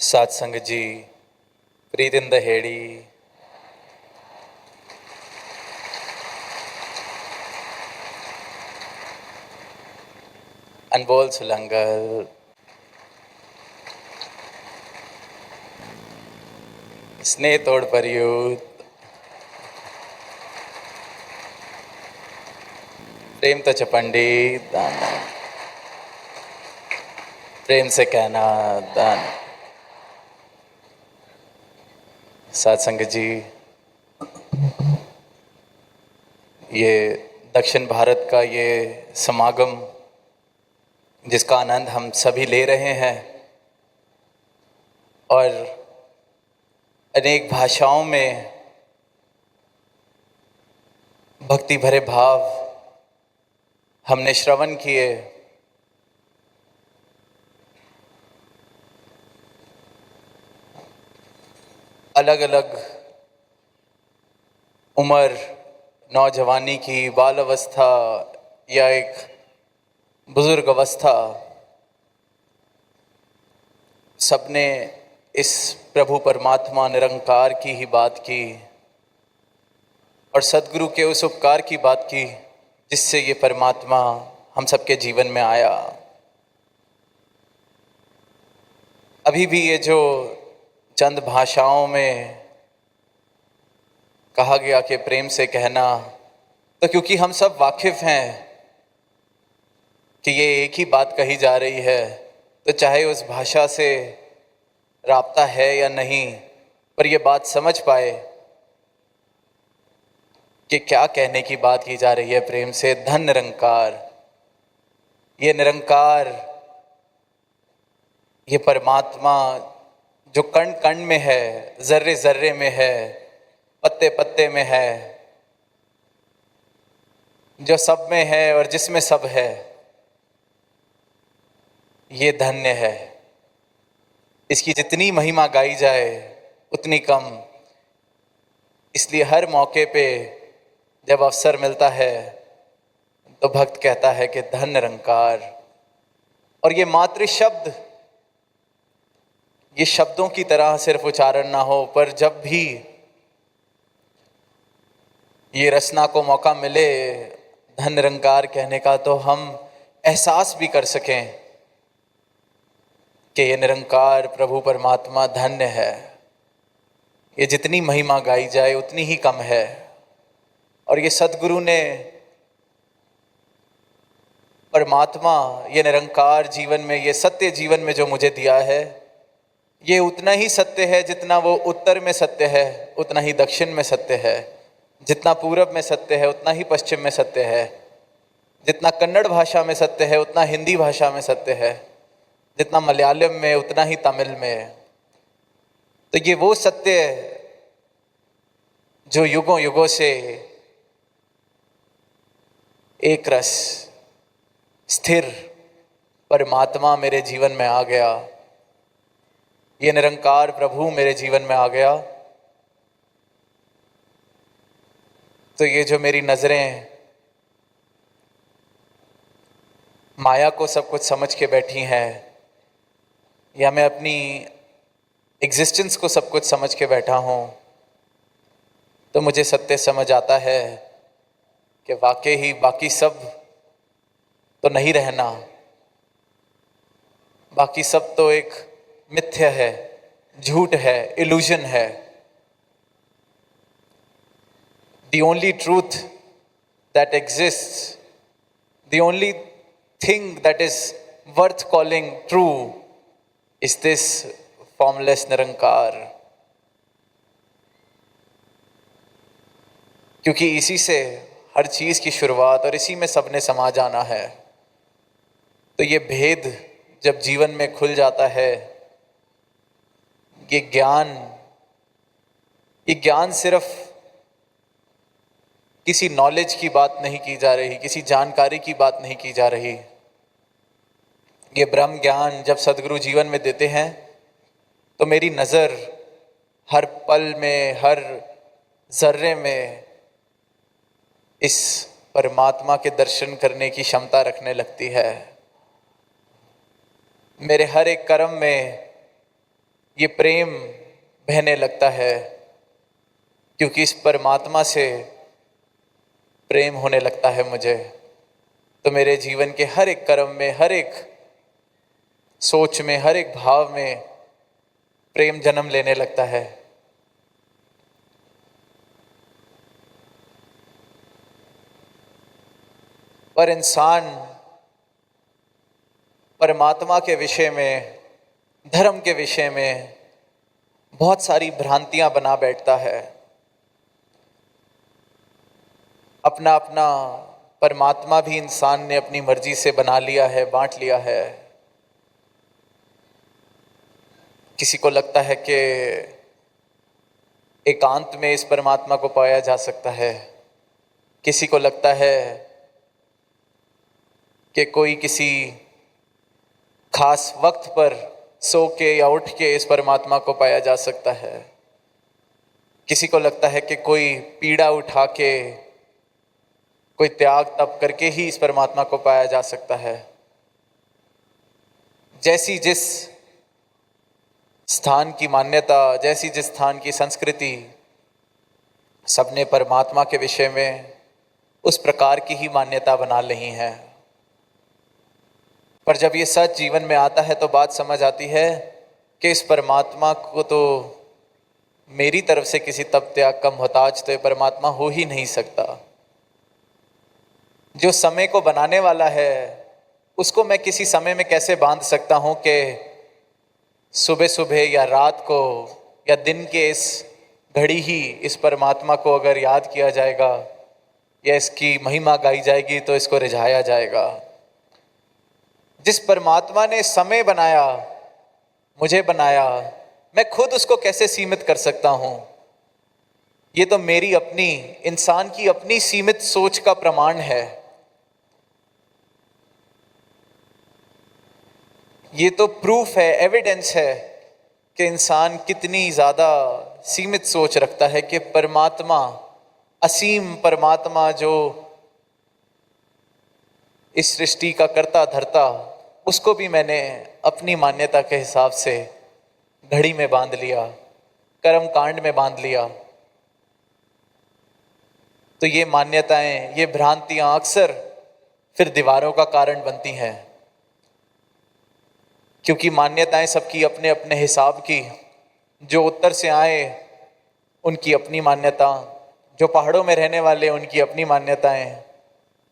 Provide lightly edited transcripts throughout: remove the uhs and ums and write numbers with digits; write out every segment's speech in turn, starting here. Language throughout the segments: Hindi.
सात संगत जी, प्रीत इन द हेड़ी, अनमोल सुलंगल, स्नेह तोड़ परियूत, प्रेम तो पंडित दान, प्रेम से कहना दान। सात संगत जी, ये दक्षिण भारत का ये समागम जिसका आनंद हम सभी ले रहे हैं और अनेक भाषाओं में भक्ति भरे भाव हमने श्रवण किए। अलग अलग उम्र, नौजवानी की, बाल अवस्था या एक बुजुर्ग अवस्था, सबने इस प्रभु परमात्मा निरंकार की ही बात की और सदगुरु के उस उपकार की बात की जिससे ये परमात्मा हम सबके जीवन में आया। अभी भी ये जो चंद भाषाओं में कहा गया कि प्रेम से कहना, तो क्योंकि हम सब वाकिफ हैं कि ये एक ही बात कही जा रही है, तो चाहे उस भाषा से राब्ता है या नहीं, पर ये बात समझ पाए कि क्या कहने की बात की जा रही है प्रेम से। धन निरंकार, ये निरंकार, ये परमात्मा जो कण कण में है, जर्रे जर्रे में है, पत्ते पत्ते में है, जो सब में है और जिसमें सब है, ये धन्य है। इसकी जितनी महिमा गाई जाए उतनी कम। इसलिए हर मौके पे जब अवसर मिलता है तो भक्त कहता है कि धन निरंकार। और ये मात्र शब्द, ये शब्दों की तरह सिर्फ उच्चारण ना हो, पर जब भी ये रचना को मौका मिले धन निरंकार कहने का, तो हम एहसास भी कर सकें कि ये निरंकार प्रभु परमात्मा धन्य है। ये जितनी महिमा गाई जाए उतनी ही कम है। और ये सदगुरु ने परमात्मा, ये निरंकार जीवन में, ये सत्य जीवन में जो मुझे दिया है, ये उतना ही सत्य है जितना वो उत्तर में सत्य है, उतना ही दक्षिण में सत्य है। जितना पूरब में सत्य है उतना ही पश्चिम में सत्य है। जितना कन्नड़ भाषा में सत्य है उतना हिंदी भाषा में सत्य है। जितना मलयालम में उतना ही तमिल में। तो ये वो सत्य है जो युगों युगों से एक रस स्थिर परमात्मा मेरे जीवन में आ गया, ये निरंकार प्रभु मेरे जीवन में आ गया। तो ये जो मेरी नजरें माया को सब कुछ समझ के बैठी हैं, या मैं अपनी एग्जिस्टेंस को सब कुछ समझ के बैठा हूँ, तो मुझे सत्य समझ आता है कि वाकई ही बाकी सब तो नहीं रहना, बाकी सब तो एक मिथ्या है, झूठ है, इल्यूजन है। The only truth that exists, the only thing that is worth calling true is this formless निरंकार। क्योंकि इसी से हर चीज की शुरुआत और इसी में सबने समा जाना है। तो ये भेद जब जीवन में खुल जाता है, ये ज्ञान सिर्फ किसी नॉलेज की बात नहीं की जा रही, किसी जानकारी की बात नहीं की जा रही। ये ब्रह्म ज्ञान जब सदगुरु जीवन में देते हैं तो मेरी नज़र हर पल में, हर जर्रे में इस परमात्मा के दर्शन करने की क्षमता रखने लगती है। मेरे हर एक कर्म में ये प्रेम बहने लगता है, क्योंकि इस परमात्मा से प्रेम होने लगता है मुझे। तो मेरे जीवन के हर एक कर्म में, हर एक सोच में, हर एक भाव में प्रेम जन्म लेने लगता है। पर इंसान परमात्मा के विषय में, धर्म के विषय में बहुत सारी भ्रांतियां बना बैठता है। अपना अपना परमात्मा भी इंसान ने अपनी मर्जी से बना लिया है, बांट लिया है। किसी को लगता है कि एकांत में इस परमात्मा को पाया जा सकता है, किसी को लगता है कि कोई किसी खास वक्त पर सो के या उठ के इस परमात्मा को पाया जा सकता है। किसी को लगता है कि कोई पीड़ा उठा के, कोई त्याग तप करके ही इस परमात्मा को पाया जा सकता है। जैसी जिस स्थान की मान्यता, जैसी जिस स्थान की संस्कृति, सबने परमात्मा के विषय में उस प्रकार की ही मान्यता बना ली है। पर जब ये सच जीवन में आता है तो बात समझ आती है कि इस परमात्मा को तो मेरी तरफ से किसी तप त्याग का मोहताज तो ये परमात्मा हो ही नहीं सकता। जो समय को बनाने वाला है उसको मैं किसी समय में कैसे बांध सकता हूँ कि सुबह सुबह या रात को या दिन के इस घड़ी ही इस परमात्मा को अगर याद किया जाएगा या इसकी महिमा गाई जाएगी तो इसको रिझाया जाएगा। जिस परमात्मा ने समय बनाया, मुझे बनाया, मैं खुद उसको कैसे सीमित कर सकता हूँ? ये तो मेरी अपनी, इंसान की अपनी सीमित सोच का प्रमाण है। ये तो प्रूफ है, एविडेंस है कि इंसान कितनी ज़्यादा सीमित सोच रखता है कि परमात्मा, असीम परमात्मा जो इस सृष्टि का कर्ता धर्ता, उसको भी मैंने अपनी मान्यता के हिसाब से घड़ी में बांध लिया, कर्म कांड में बांध लिया। तो ये मान्यताएं, ये भ्रांतियां अक्सर फिर दीवारों का कारण बनती हैं, क्योंकि मान्यताएं सबकी अपने अपने हिसाब की। जो उत्तर से आए उनकी अपनी मान्यता, जो पहाड़ों में रहने वाले उनकी अपनी मान्यताएं,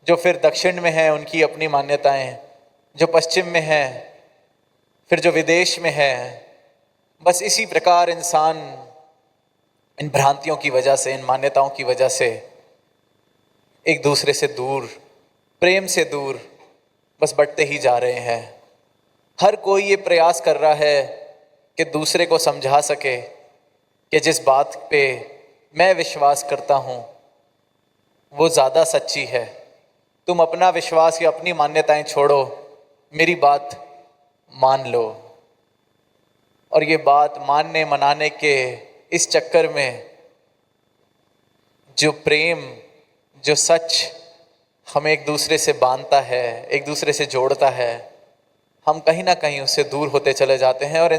जो फिर दक्षिण में हैं उनकी अपनी मान्यताएं, जो पश्चिम में हैं, फिर जो विदेश में है। बस इसी प्रकार इंसान इन भ्रांतियों की वजह से, इन मान्यताओं की वजह से एक दूसरे से दूर, प्रेम से दूर बस बढ़ते ही जा रहे हैं। हर कोई ये प्रयास कर रहा है कि दूसरे को समझा सके कि जिस बात पे मैं विश्वास करता हूँ वो ज़्यादा सच्ची है। तुम अपना विश्वास या अपनी मान्यताएं छोड़ो, मेरी बात मान लो। और ये बात मानने मनाने के इस चक्कर में जो प्रेम, जो सच हमें एक दूसरे से बांधता है, एक दूसरे से जोड़ता है, हम कहीं ना कहीं उससे दूर होते चले जाते हैं और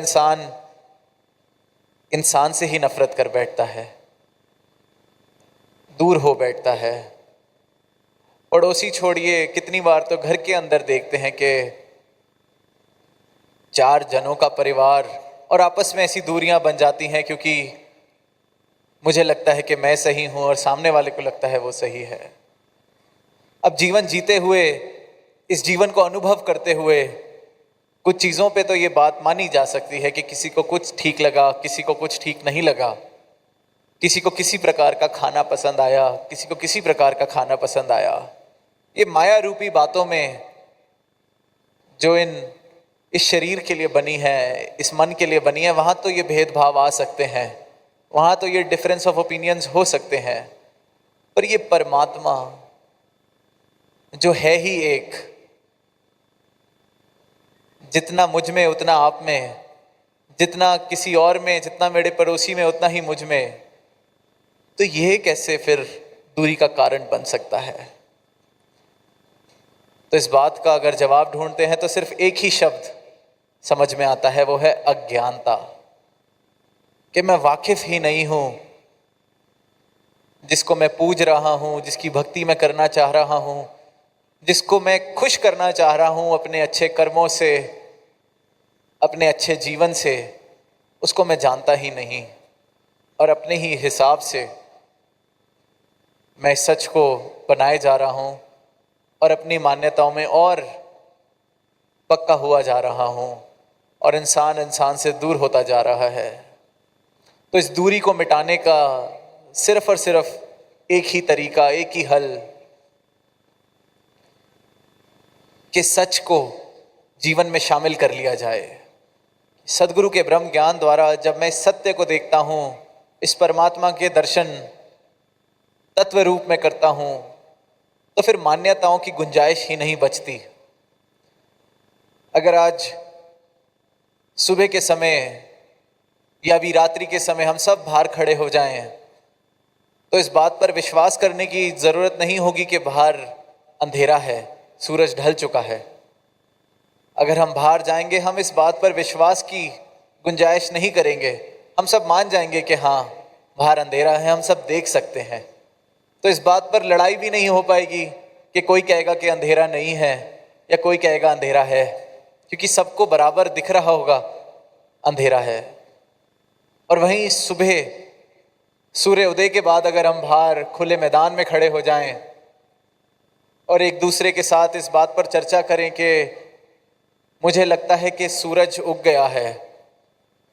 इंसान से ही नफरत कर बैठता है, दूर हो बैठता है। पड़ोसी छोड़िए, कितनी बार तो घर के अंदर देखते हैं कि 4 जनों का परिवार और आपस में ऐसी दूरियां बन जाती हैं क्योंकि मुझे लगता है कि मैं सही हूं और सामने वाले को लगता है वो सही है। अब जीवन जीते हुए, इस जीवन को अनुभव करते हुए कुछ चीज़ों पे तो ये बात मानी जा सकती है कि किसी को कुछ ठीक लगा, किसी को कुछ ठीक नहीं लगा, किसी को किसी प्रकार का खाना पसंद आया, किसी को किसी प्रकार का खाना पसंद आया। ये माया रूपी बातों में जो इस शरीर के लिए बनी है, इस मन के लिए बनी है, वहाँ तो ये भेदभाव आ सकते हैं, वहाँ तो ये डिफरेंस ऑफ ओपिनियंस हो सकते हैं। पर ये परमात्मा जो है ही एक, जितना मुझ में उतना आप में, जितना किसी और में, जितना मेरे पड़ोसी में उतना ही मुझ में, तो ये कैसे फिर दूरी का कारण बन सकता है? तो इस बात का अगर जवाब ढूंढते हैं तो सिर्फ एक ही शब्द समझ में आता है, वो है अज्ञानता। कि मैं वाकिफ ही नहीं हूं, जिसको मैं पूज रहा हूं, जिसकी भक्ति मैं करना चाह रहा हूं, जिसको मैं खुश करना चाह रहा हूं अपने अच्छे कर्मों से, अपने अच्छे जीवन से, उसको मैं जानता ही नहीं। और अपने ही हिसाब से मैं इस सच को बनाए जा रहा हूं और अपनी मान्यताओं में और पक्का हुआ जा रहा हूं, और इंसान इंसान से दूर होता जा रहा है। तो इस दूरी को मिटाने का सिर्फ और सिर्फ एक ही तरीका, एक ही हल, कि सच को जीवन में शामिल कर लिया जाए। सदगुरु के ब्रह्म ज्ञान द्वारा जब मैं इस सत्य को देखता हूँ, इस परमात्मा के दर्शन तत्व रूप में करता हूँ, तो फिर मान्यताओं की गुंजाइश ही नहीं बचती। अगर आज सुबह के समय या अभी रात्रि के समय हम सब बाहर खड़े हो जाएं, तो इस बात पर विश्वास करने की ज़रूरत नहीं होगी कि बाहर अंधेरा है, सूरज ढल चुका है। अगर हम बाहर जाएंगे, हम इस बात पर विश्वास की गुंजाइश नहीं करेंगे। हम सब मान जाएंगे कि हाँ, बाहर अंधेरा है, हम सब देख सकते हैं। तो इस बात पर लड़ाई भी नहीं हो पाएगी कि कोई कहेगा कि अंधेरा नहीं है या कोई कहेगा अंधेरा है, क्योंकि सबको बराबर दिख रहा होगा अंधेरा है। और वहीं सुबह सूर्य उदय के बाद अगर हम बाहर खुले मैदान में खड़े हो जाएं और एक दूसरे के साथ इस बात पर चर्चा करें कि मुझे लगता है कि सूरज उग गया है,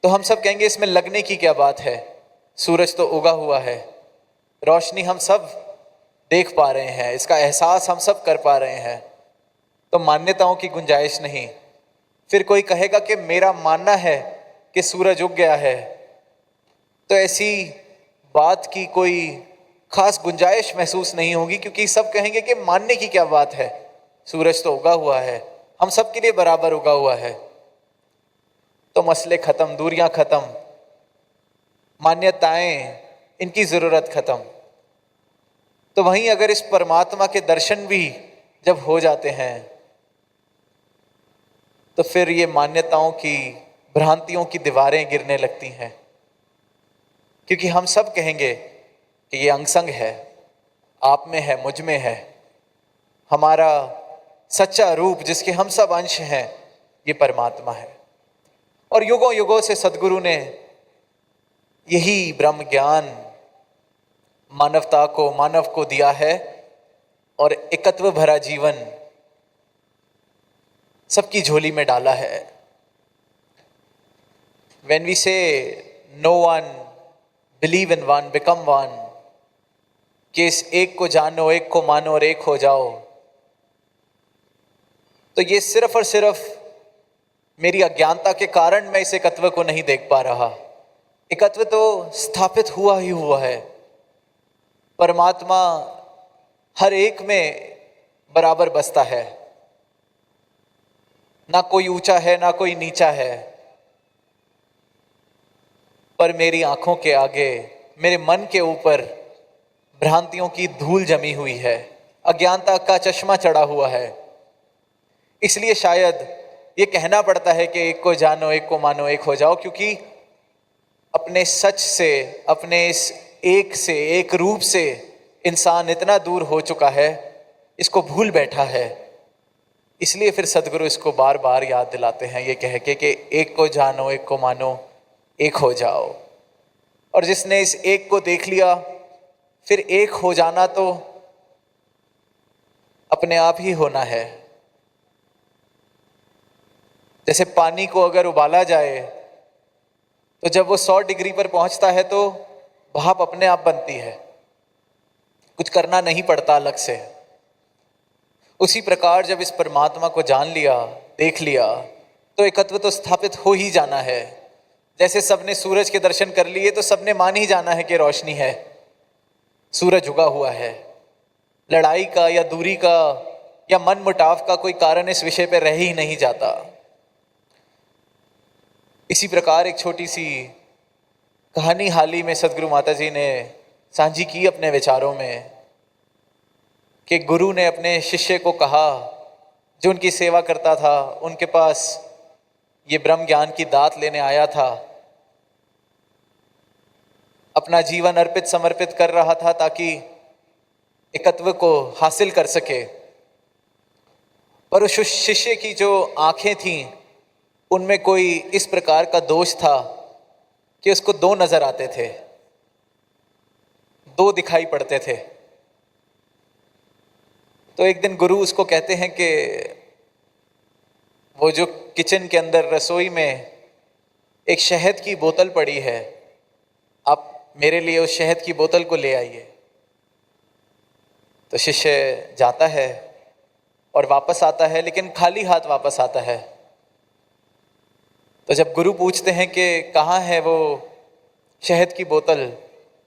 तो हम सब कहेंगे इसमें लगने की क्या बात है, सूरज तो उगा हुआ है, रोशनी हम सब देख पा रहे हैं, इसका एहसास हम सब कर पा रहे हैं। तो मान्यताओं की गुंजाइश नहीं। फिर कोई कहेगा कि मेरा मानना है कि सूरज उग गया है, तो ऐसी बात की कोई खास गुंजाइश महसूस नहीं होगी, क्योंकि सब कहेंगे कि मानने की क्या बात है, सूरज तो उगा हुआ है, हम सब के लिए बराबर उगा हुआ है। तो मसले खत्म, दूरियां खत्म, मान्यताएं, इनकी जरूरत खत्म। तो वहीं अगर इस परमात्मा के दर्शन भी जब हो जाते हैं, तो फिर ये मान्यताओं की, भ्रांतियों की दीवारें गिरने लगती हैं, क्योंकि हम सब कहेंगे कि ये अंग संग है, आप में है, मुझ में है, हमारा सच्चा रूप जिसके हम सब अंश हैं, ये परमात्मा है। और युगों युगों से सदगुरु ने यही ब्रह्म ज्ञान मानवता को, मानव को दिया है, और एकत्व भरा जीवन सबकी झोली में डाला है। When we say no one, believe in one, become one, कि इस एक को जानो, एक को मानो और एक हो जाओ, तो ये सिर्फ और सिर्फ मेरी अज्ञानता के कारण मैं इस एकत्व को नहीं देख पा रहा। एकत्व तो स्थापित हुआ ही हुआ है। परमात्मा हर एक में बराबर बसता है, ना कोई ऊंचा है ना कोई नीचा है। पर मेरी आंखों के आगे, मेरे मन के ऊपर भ्रांतियों की धूल जमी हुई है, अज्ञानता का चश्मा चढ़ा हुआ है। इसलिए शायद ये कहना पड़ता है कि एक को जानो, एक को मानो, एक हो जाओ, क्योंकि अपने सच से, अपने इस एक से, एक रूप से इंसान इतना दूर हो चुका है, इसको भूल बैठा है। इसलिए फिर सदगुरु इसको बार बार याद दिलाते हैं, ये कह के कि एक को जानो, एक को मानो, एक हो जाओ। और जिसने इस एक को देख लिया, फिर एक हो जाना तो अपने आप ही होना है। जैसे पानी को अगर उबाला जाए, तो जब वो 100 डिग्री पर पहुंचता है तो भाप अपने आप बनती है, कुछ करना नहीं पड़ता अलग से। उसी प्रकार जब इस परमात्मा को जान लिया, देख लिया, तो एकत्व तो स्थापित हो ही जाना है। जैसे सबने सूरज के दर्शन कर लिए तो सबने मान ही जाना है कि रोशनी है, सूरज उगा हुआ है। लड़ाई का या दूरी का या मन मुटाव का कोई कारण इस विषय पर रह ही नहीं जाता। इसी प्रकार एक छोटी सी कहानी हाल ही में सदगुरु माता जी ने साझी की अपने विचारों में, कि गुरु ने अपने शिष्य को कहा, जो उनकी सेवा करता था, उनके पास ये ब्रह्म ज्ञान की दात लेने आया था, अपना जीवन अर्पित समर्पित कर रहा था ताकि एकत्व को हासिल कर सके। पर उस शिष्य की जो आंखें थीं उनमें कोई इस प्रकार का दोष था कि उसको दो नजर आते थे, दो दिखाई पड़ते थे। तो एक दिन गुरु उसको कहते हैं कि वो जो किचन के अंदर रसोई में एक शहद की बोतल पड़ी है, आप मेरे लिए उस शहद की बोतल को ले आइए। तो शिष्य जाता है और वापस आता है, लेकिन खाली हाथ वापस आता है। तो जब गुरु पूछते हैं कि कहाँ है वो शहद की बोतल,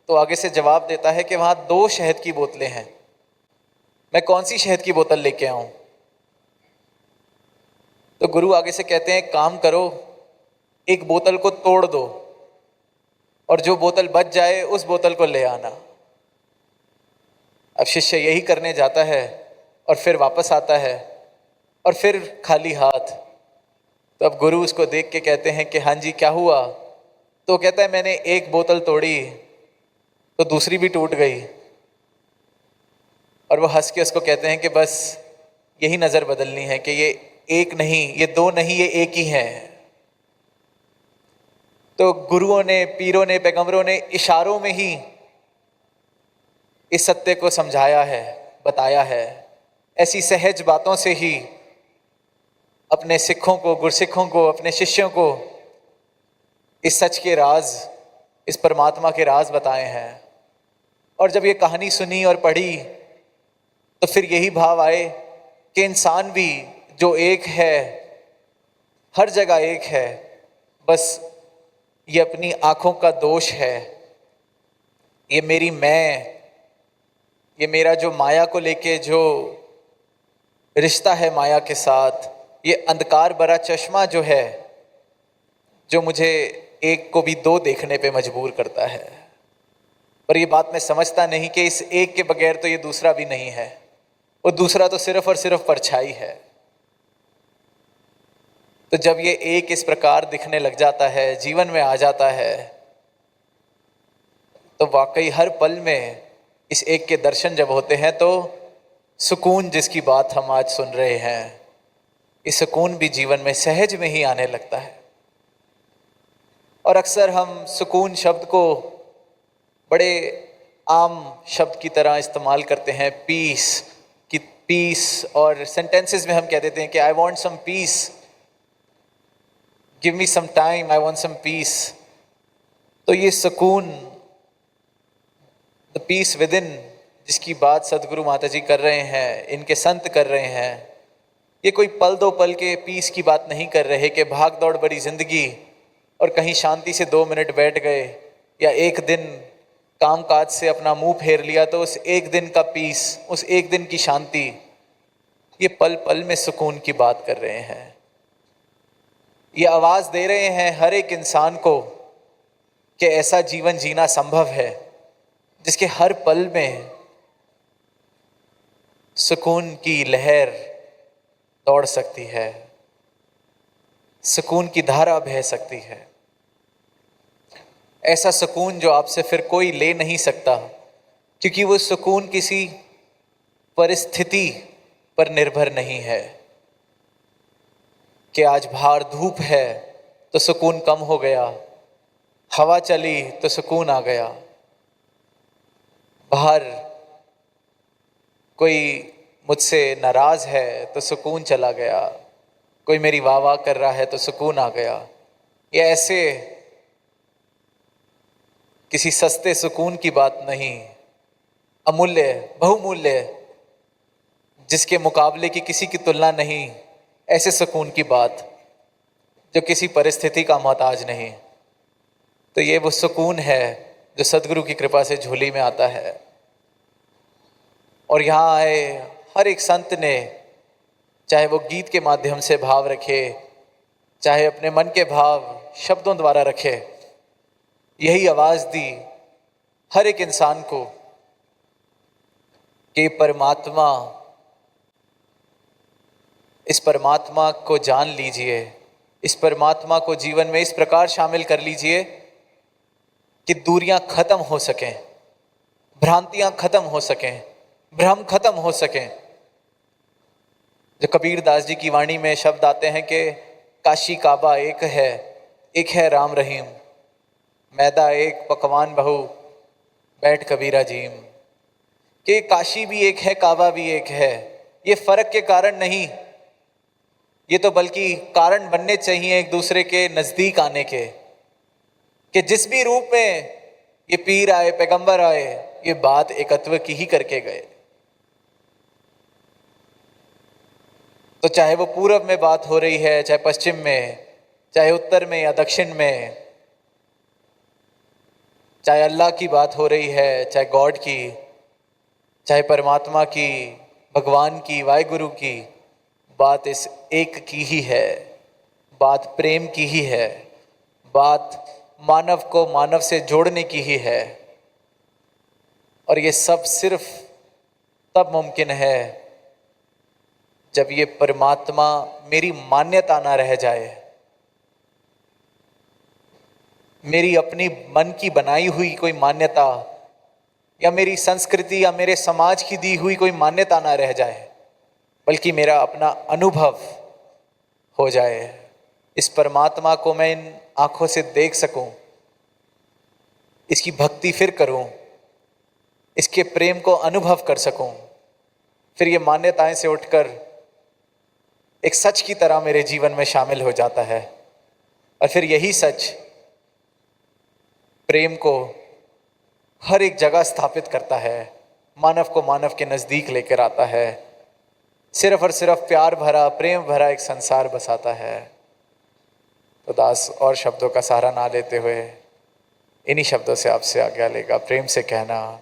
तो आगे से जवाब देता है कि वहाँ दो शहद की बोतलें हैं, मैं कौन सी शहद की बोतल लेके आऊं? तो गुरु आगे से कहते हैं काम करो, एक बोतल को तोड़ दो और जो बोतल बच जाए उस बोतल को ले आना। अब शिष्य यही करने जाता है और फिर वापस आता है और फिर खाली हाथ। तो अब गुरु उसको देख के कहते हैं कि हाँ जी क्या हुआ? तो कहता है मैंने एक बोतल तोड़ी तो दूसरी भी टूट गई। और वो हंस के उसको कहते हैं कि बस यही नज़र बदलनी है कि ये एक नहीं, ये दो नहीं, ये एक ही है। तो गुरुओं ने, पीरों ने, पैगंबरों ने इशारों में ही इस सत्य को समझाया है, बताया है। ऐसी सहज बातों से ही अपने सिखों को, गुरसिखों को, अपने शिष्यों को इस सच के राज, इस परमात्मा के राज बताए हैं। और जब ये कहानी सुनी और पढ़ी तो फिर यही भाव आए कि इंसान भी जो एक है, हर जगह एक है, बस ये अपनी आंखों का दोष है। ये मेरी मैं, ये मेरा जो माया को लेके जो रिश्ता है माया के साथ, ये अंधकार भरा चश्मा जो है, जो मुझे एक को भी दो देखने पे मजबूर करता है। पर ये बात मैं समझता नहीं कि इस एक के बगैर तो ये दूसरा भी नहीं है, वो दूसरा तो सिर्फ और सिर्फ परछाई है। तो जब ये एक इस प्रकार दिखने लग जाता है, जीवन में आ जाता है, तो वाकई हर पल में इस एक के दर्शन जब होते हैं तो सुकून, जिसकी बात हम आज सुन रहे हैं, इस सुकून भी जीवन में सहज में ही आने लगता है। और अक्सर हम सुकून शब्द को बड़े आम शब्द की तरह इस्तेमाल करते हैं, पीस की, पीस, और सेंटेंसेस में हम कह देते हैं कि I want some peace, give me some time, I want some peace. तो ये सुकून, द पीस विद इन, जिसकी बात सदगुरु माता जी कर रहे हैं, इनके संत कर रहे हैं, ये कोई पल दो पल के पीस की बात नहीं कर रहे कि भाग दौड़ बड़ी जिंदगी और कहीं शांति से 2 मिनट बैठ गए या एक दिन काम काज से अपना मुंह फेर लिया तो उस एक दिन का पीस, उस एक दिन की शांति, ये पल पल में सुकून की बात कर रहे हैं। ये आवाज़ दे रहे हैं हर एक इंसान को कि ऐसा जीवन जीना संभव है जिसके हर पल में सुकून की लहर दौड़ सकती है, सुकून की धारा बह सकती है। ऐसा सुकून जो आपसे फिर कोई ले नहीं सकता, क्योंकि वो सुकून किसी परिस्थिति पर निर्भर नहीं है कि आज बाहर धूप है तो सुकून कम हो गया, हवा चली तो सुकून आ गया, बाहर कोई मुझसे नाराज है तो सुकून चला गया, कोई मेरी वाह वाह कर रहा है तो सुकून आ गया। ये ऐसे किसी सस्ते सुकून की बात नहीं, अमूल्य, बहुमूल्य, जिसके मुकाबले की किसी की तुलना नहीं, ऐसे सुकून की बात जो किसी परिस्थिति का मोहताज नहीं। तो ये वो सुकून है जो सदगुरु की कृपा से झोली में आता है। और यहाँ आए हर एक संत ने, चाहे वो गीत के माध्यम से भाव रखे, चाहे अपने मन के भाव शब्दों द्वारा रखे, यही आवाज़ दी हर एक इंसान को कि परमात्मा, इस परमात्मा को जान लीजिए, इस परमात्मा को जीवन में इस प्रकार शामिल कर लीजिए कि दूरियां खत्म हो सकें, भ्रांतियां खत्म हो सकें, भ्रम खत्म हो सकें। जो कबीर दास जी की वाणी में शब्द आते हैं कि काशी काबा एक है राम रहीम, मैदा एक पकवान बहु, बैठ कबीरा जीम। कि काशी भी एक है, काबा भी एक है। ये फर्क के कारण नहीं, ये तो बल्कि कारण बनने चाहिए एक दूसरे के नजदीक आने के। कि जिस भी रूप में ये पीर आए, पैगंबर आए, ये बात एकत्व की ही करके गए। तो चाहे वो पूरब में बात हो रही है, चाहे पश्चिम में, चाहे उत्तर में या दक्षिण में, चाहे अल्लाह की बात हो रही है, चाहे गॉड की, चाहे परमात्मा की, भगवान की, वाहिगुरु की, बात इस एक की ही है। बात प्रेम की ही है। बात मानव को मानव से जोड़ने की ही है। और ये सब सिर्फ तब मुमकिन है जब ये परमात्मा मेरी मान्यता ना रह जाए, मेरी अपनी मन की बनाई हुई कोई मान्यता या मेरी संस्कृति या मेरे समाज की दी हुई कोई मान्यता ना रह जाए, बल्कि मेरा अपना अनुभव हो जाए। इस परमात्मा को मैं इन आंखों से देख सकूं, इसकी भक्ति फिर करूं, इसके प्रेम को अनुभव कर सकूं। फिर ये मान्यताएं से उठकर एक सच की तरह मेरे जीवन में शामिल हो जाता है। और फिर यही सच प्रेम को हर एक जगह स्थापित करता है, मानव को मानव के नज़दीक लेकर आता है, सिर्फ और सिर्फ प्यार भरा, प्रेम भरा एक संसार बसाता है। तो दास और शब्दों का सहारा ना लेते हुए इन्हीं शब्दों से आपसे आज्ञा लेगा। प्रेम से कहना,